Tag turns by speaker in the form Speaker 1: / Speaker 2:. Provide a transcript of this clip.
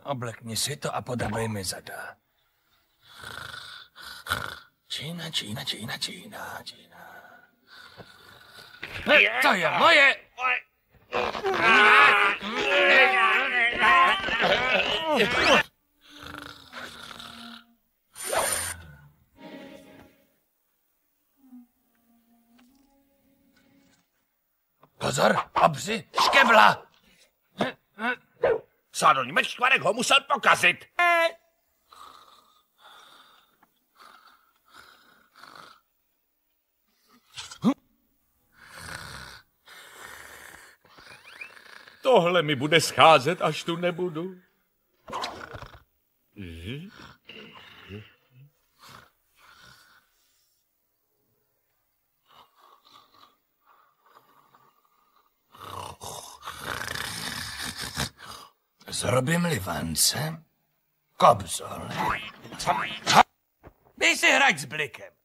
Speaker 1: Oblekni si to a podabej mi zada. Čína. To je moje! Pozor, obři, škebla!
Speaker 2: Sádonímek Škvarek ho musel pokazit.
Speaker 3: Tohle mi bude scházet, až tu nebudu.
Speaker 1: Zrobím livance, kobzol. Běž si hrať s blikem.